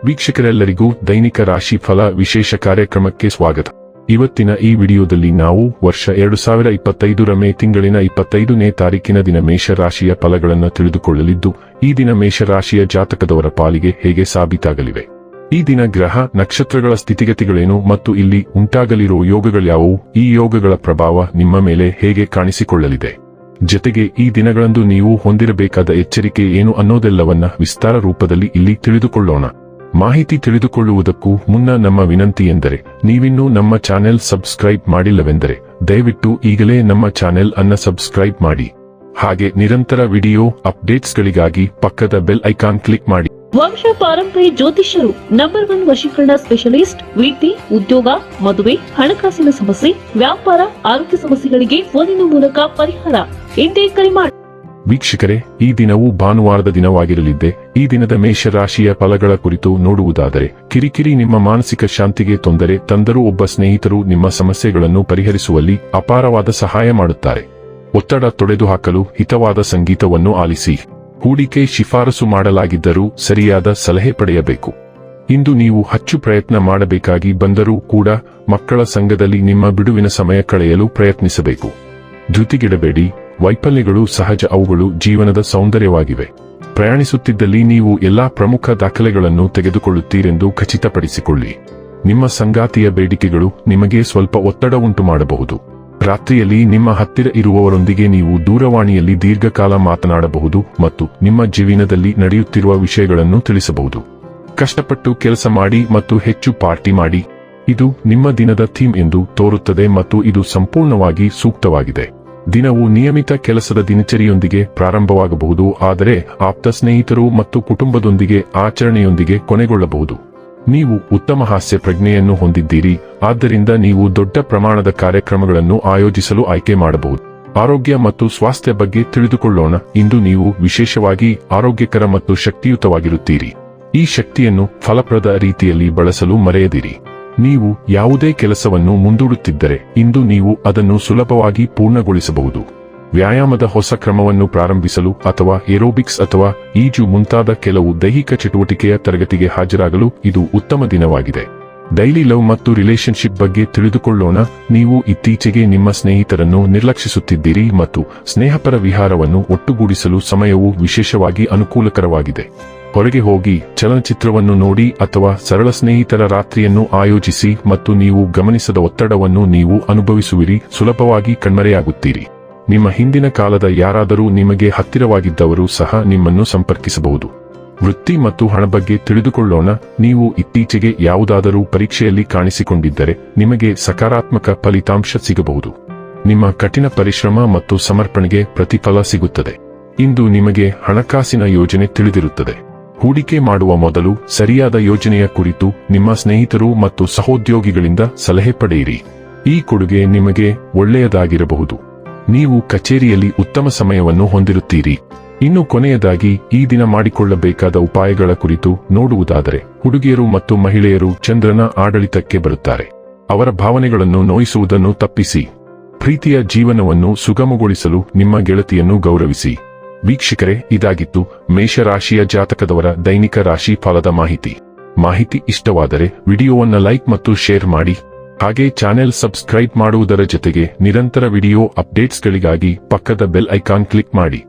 ವೀಕ್ಷಕರೆಲ್ಲರಿಗೂ ದೈನಿಕ ರಾಶಿ ಫಲ ವಿಶೇಷ ಕಾರ್ಯಕ್ರಮಕ್ಕೆ ಸ್ವಾಗತ. ಇವತ್ತಿನ ಈ ವಿಡಿಯೋದಲ್ಲಿ ನಾವು ವರ್ಷ 2025 ಮೇ ತಿಂಗಳಿನ 25ನೇ ತಾರೀಕಿನ ದಿನ ಮೇಷರಾಶಿಯ ಫಲಗಳನ್ನು ತಿಳಿದುಕೊಳ್ಳಲಿದ್ದು, ಈ ದಿನ ಮೇಷರಾಶಿಯ ಜಾತಕದವರ ಪಾಲಿಗೆ ಹೇಗೆ ಸಾಬೀತಾಗಲಿವೆ, ಈ ದಿನ ಗ್ರಹ ನಕ್ಷತ್ರಗಳ ಸ್ಥಿತಿಗತಿಗಳೇನು ಮತ್ತು ಇಲ್ಲಿ ಉಂಟಾಗಲಿರುವ ಯೋಗಗಳ್ಯಾವುವು, ಈ ಯೋಗಗಳ ಪ್ರಭಾವ ನಿಮ್ಮ ಮೇಲೆ ಹೇಗೆ ಕಾಣಿಸಿಕೊಳ್ಳಲಿದೆ, ಜೊತೆಗೆ ಈ ದಿನಗಳಂದು ನೀವು ಹೊಂದಿರಬೇಕಾದ ಎಚ್ಚರಿಕೆ ಏನು ಅನ್ನೋದೆಲ್ಲವನ್ನ ವಿಸ್ತಾರ ರೂಪದಲ್ಲಿ ಇಲ್ಲಿ ತಿಳಿದುಕೊಳ್ಳೋಣ. ಮಾಹಿತಿ ತಿಳಿದುಕೊಳ್ಳುವುದಕ್ಕೂ ಮುನ್ನ ನಮ್ಮ ವಿನಂತಿ ಎಂದರೆ, ನೀವಿನ್ನೂ ನಮ್ಮ ಚಾನೆಲ್ ಸಬ್ಸ್ಕ್ರೈಬ್ ಮಾಡಿಲ್ಲವೆಂದರೆ ದಯವಿಟ್ಟು ಈಗಲೇ ನಮ್ಮ ಚಾನೆಲ್ ಅನ್ನ ಸಬ್ಸ್ಕ್ರೈಬ್ ಮಾಡಿ. ಹಾಗೆ ನಿರಂತರ ವಿಡಿಯೋ ಅಪ್ಡೇಟ್ಸ್ಗಳಿಗಾಗಿ ಪಕ್ಕದ ಬೆಲ್ ಐಕಾನ್ ಕ್ಲಿಕ್ ಮಾಡಿ. ವಂಶ ಪಾರಂಪರ್ಯ ಜ್ಯೋತಿಷ್ಯರು ನಂಬರ್ 1 ವಶೀಕರಣ ಸ್ಪೆಷಲಿಸ್ಟ್. ವೃತ್ತಿ, ಉದ್ಯೋಗ, ಮದುವೆ, ಹಣಕಾಸಿನ ಸಮಸ್ಯೆ, ವ್ಯಾಪಾರ, ಆರೋಗ್ಯ ಸಮಸ್ಯೆಗಳಿಗೆ ಫೋನಿನ ಮೂಲಕ ಪರಿಹಾರ. ಇಂದೇ ಕರೆ ಮಾಡಿ. ವೀಕ್ಷಕರೇ, ಈ ದಿನವು ಭಾನುವಾರದ ದಿನವಾಗಿರಲಿದ್ದೆ. ಈ ದಿನದ ಮೇಷರಾಶಿಯ ಫಲಗಳ ಕುರಿತು ನೋಡುವುದಾದರೆ, ಕಿರಿಕಿರಿ ನಿಮ್ಮ ಮಾನಸಿಕ ಶಾಂತಿಗೆ ತೊಂದರೆ ತಂದರೂ ಒಬ್ಬ ಸ್ನೇಹಿತರು ನಿಮ್ಮ ಸಮಸ್ಯೆಗಳನ್ನು ಪರಿಹರಿಸುವಲ್ಲಿ ಅಪಾರವಾದ ಸಹಾಯ ಮಾಡುತ್ತಾರೆ. ಒತ್ತಡ ತೊಡೆದುಹಾಕಲು ಹಿತವಾದ ಸಂಗೀತವನ್ನು ಆಲಿಸಿ. ಹೂಡಿಕೆ ಶಿಫಾರಸು ಮಾಡಲಾಗಿದ್ದರೂ ಸರಿಯಾದ ಸಲಹೆ ಪಡೆಯಬೇಕು. ಇಂದು ನೀವು ಹೆಚ್ಚು ಪ್ರಯತ್ನ ಮಾಡಬೇಕಾಗಿ ಬಂದರೂ ಕೂಡ ಮಕ್ಕಳ ಸಂಘದಲ್ಲಿ ನಿಮ್ಮ ಬಿಡುವಿನ ಸಮಯ ಕಳೆಯಲು ಪ್ರಯತ್ನಿಸಬೇಕು. ಧೃತಿಗೆಡಬೇಡಿ, ವೈಫಲ್ಯಗಳು ಸಹಜ, ಅವುಗಳು ಜೀವನದ ಸೌಂದರ್ಯವಾಗಿವೆ. ಪ್ರಯಾಣಿಸುತ್ತಿದ್ದಲ್ಲಿ ನೀವು ಎಲ್ಲಾ ಪ್ರಮುಖ ದಾಖಲೆಗಳನ್ನು ತೆಗೆದುಕೊಳ್ಳುತ್ತೀರೆಂದು ಖಚಿತಪಡಿಸಿಕೊಳ್ಳಿ. ನಿಮ್ಮ ಸಂಗಾತಿಯ ಬೇಡಿಕೆಗಳು ನಿಮಗೆ ಸ್ವಲ್ಪ ಒತ್ತಡ ಉಂಟು ಮಾಡಬಹುದು. ರಾತ್ರಿಯಲ್ಲಿ ನಿಮ್ಮ ಹತ್ತಿರ ಇರುವವರೊಂದಿಗೆ ನೀವು ದೂರವಾಣಿಯಲ್ಲಿ ದೀರ್ಘಕಾಲ ಮಾತನಾಡಬಹುದು ಮತ್ತು ನಿಮ್ಮ ಜೀವನದಲ್ಲಿ ನಡೆಯುತ್ತಿರುವ ವಿಷಯಗಳನ್ನು ತಿಳಿಸಬಹುದು. ಕಷ್ಟಪಟ್ಟು ಕೆಲಸ ಮಾಡಿ ಮತ್ತು ಹೆಚ್ಚು ಪಾರ್ಟಿ ಮಾಡಿ. ಇದು ನಿಮ್ಮ ದಿನದ ಥೀಮ್ ಎಂದು ತೋರುತ್ತದೆ ಮತ್ತು ಇದು ಸಂಪೂರ್ಣವಾಗಿ ಸೂಕ್ತವಾಗಿದೆ. ದಿನವು ನಿಯಮಿತ ಕೆಲಸದ ದಿನಚರಿಯೊಂದಿಗೆ ಪ್ರಾರಂಭವಾಗಬಹುದು, ಆದರೆ ಆಪ್ತ ಸ್ನೇಹಿತರು ಮತ್ತು ಕುಟುಂಬದೊಂದಿಗೆ ಆಚರಣೆಯೊಂದಿಗೆ ಕೊನೆಗೊಳ್ಳಬಹುದು. ನೀವು ಉತ್ತಮ ಹಾಸ್ಯ ಪ್ರಜ್ಞೆಯನ್ನು ಹೊಂದಿದ್ದೀರಿ, ಆದ್ದರಿಂದ ನೀವು ದೊಡ್ಡ ಪ್ರಮಾಣದ ಕಾರ್ಯಕ್ರಮಗಳನ್ನು ಆಯೋಜಿಸಲು ಆಯ್ಕೆ ಮಾಡಬಹುದು. ಆರೋಗ್ಯ ಮತ್ತು ಸ್ವಾಸ್ಥ್ಯ ಬಗ್ಗೆ ತಿಳಿದುಕೊಳ್ಳೋಣ. ಇಂದು ನೀವು ವಿಶೇಷವಾಗಿ ಆರೋಗ್ಯಕರ ಮತ್ತು ಶಕ್ತಿಯುತವಾಗಿರುತ್ತೀರಿ. ಈ ಶಕ್ತಿಯನ್ನು ಫಲಪ್ರದ ರೀತಿಯಲ್ಲಿ ಬಳಸಲು ಮರೆಯದಿರಿ. ನೀವು ಯಾವುದೇ ಕೆಲಸವನ್ನು ಮುಂದೂಡುತ್ತಿದ್ದರೆ ಇಂದು ನೀವು ಅದನ್ನು ಸುಲಭವಾಗಿ ಪೂರ್ಣಗೊಳಿಸಬಹುದು. ವ್ಯಾಯಾಮದ ಹೊಸ ಕ್ರಮವನ್ನು ಪ್ರಾರಂಭಿಸಲು ಅಥವಾ ಏರೋಬಿಕ್ಸ್ ಅಥವಾ ಈಜು ಮುಂತಾದ ಕೆಲವು ದೈಹಿಕ ಚಟುವಟಿಕೆಯ ತರಗತಿಗೆ ಹಾಜರಾಗಲು ಇದು ಉತ್ತಮ ದಿನವಾಗಿದೆ. ಡೈಲಿ ಲವ್ ಮತ್ತು ರಿಲೇಶನ್ಶಿಪ್ ಬಗ್ಗೆ ತಿಳಿದುಕೊಳ್ಳೋಣ. ನೀವು ಇತ್ತೀಚೆಗೆ ನಿಮ್ಮ ಸ್ನೇಹಿತರನ್ನು ನಿರ್ಲಕ್ಷಿಸುತ್ತಿದ್ದೀರಿ ಮತ್ತು ಸ್ನೇಹಪರ ವಿಹಾರವನ್ನು ಒಟ್ಟುಗೂಡಿಸಲು ಸಮಯವು ವಿಶೇಷವಾಗಿ ಅನುಕೂಲಕರವಾಗಿದೆ. ಹೊರಗೆ ಹೋಗಿ ಚಲನಚಿತ್ರವನ್ನು ನೋಡಿ ಅಥವಾ ಸರಳ ಸ್ನೇಹಿತರ ರಾತ್ರಿಯನ್ನು ಆಯೋಜಿಸಿ ಮತ್ತು ನೀವು ಗಮನಿಸದ ಒತ್ತಡವನ್ನು ನೀವು ಅನುಭವಿಸುವಿರಿ. ಸುಲಭವಾಗಿ ಕಣ್ಮರೆಯಾಗುತ್ತೀರಿ. ನಿಮ್ಮ ಹಿಂದಿನ ಕಾಲದ ಯಾರಾದರೂ ನಿಮಗೆ ಹತ್ತಿರವಾಗಿದ್ದವರು ಸಹ ನಿಮ್ಮನ್ನು ಸಂಪರ್ಕಿಸಬಹುದು. ವೃತ್ತಿ ಮತ್ತು ಹಣ ಬಗ್ಗೆ ತಿಳಿದುಕೊಳ್ಳೋಣ. ನೀವು ಇತ್ತೀಚೆಗೆ ಯಾವುದಾದರೂ ಪರೀಕ್ಷೆಯಲ್ಲಿ ಕಾಣಿಸಿಕೊಂಡಿದ್ದರೆ ನಿಮಗೆ ಸಕಾರಾತ್ಮಕ ಫಲಿತಾಂಶ ಸಿಗಬಹುದು. ನಿಮ್ಮ ಕಠಿಣ ಪರಿಶ್ರಮ ಮತ್ತು ಸಮರ್ಪಣೆಗೆ ಪ್ರತಿಫಲ ಸಿಗುತ್ತದೆ. ಇಂದು ನಿಮಗೆ ಹಣಕಾಸಿನ ಯೋಜನೆ ತಿಳಿದಿರುತ್ತದೆ. ಹೂಡಿಕೆ ಮಾಡುವ ಮೊದಲು ಸರಿಯಾದ ಯೋಜನೆಯ ಕುರಿತು ನಿಮ್ಮ ಸ್ನೇಹಿತರು ಮತ್ತು ಸಹೋದ್ಯೋಗಿಗಳಿಂದ ಸಲಹೆ ಪಡೆಯಿರಿ. ಈ ಕೊಡುಗೆ ನಿಮಗೆ ಒಳ್ಳೆಯದಾಗಿರಬಹುದು. ನೀವು ಕಚೇರಿಯಲ್ಲಿ ಉತ್ತಮ ಸಮಯವನ್ನು ಹೊಂದಿರುತ್ತೀರಿ. ಇನ್ನು ಕೊನೆಯದಾಗಿ ಈ ದಿನ ಮಾಡಿಕೊಳ್ಳಬೇಕಾದ ಉಪಾಯಗಳ ಕುರಿತು ನೋಡುವುದಾದರೆ, ಹುಡುಗಿಯರು ಮತ್ತು ಮಹಿಳೆಯರು ಚಂದ್ರನ ಆಡಳಿತಕ್ಕೆ ಬರುತ್ತಾರೆ. ಅವರ ಭಾವನೆಗಳನ್ನು ನೋಯಿಸುವುದನ್ನು ತಪ್ಪಿಸಿ. ಪ್ರೀತಿಯ ಜೀವನವನ್ನು ಸುಗಮಗೊಳಿಸಲು ನಿಮ್ಮ ಗೆಳತಿಯನ್ನು ಗೌರವಿಸಿ. ವೀಕ್ಷಕರೇ, ಇದಾಗಿತ್ತು ಮೇಷರಾಶಿಯ ಜಾತಕದವರ ದೈನಿಕ ರಾಶಿ ಫಲದ ಮಾಹಿತಿ ಇಷ್ಟವಾದರೆ ವಿಡಿಯೋವನ್ನು ಲೈಕ್ ಮತ್ತು ಶೇರ್ ಮಾಡಿ. ಹಾಗೆ ಚಾನೆಲ್ ಸಬ್ಸ್ಕ್ರೈಬ್ ಮಾಡುವುದರ ಜೊತೆಗೆ ನಿರಂತರ ವಿಡಿಯೋ ಅಪ್ಡೇಟ್ಸ್ಗಳಿಗಾಗಿ ಪಕ್ಕದ ಬೆಲ್ ಐಕಾನ್ ಕ್ಲಿಕ್ ಮಾಡಿ.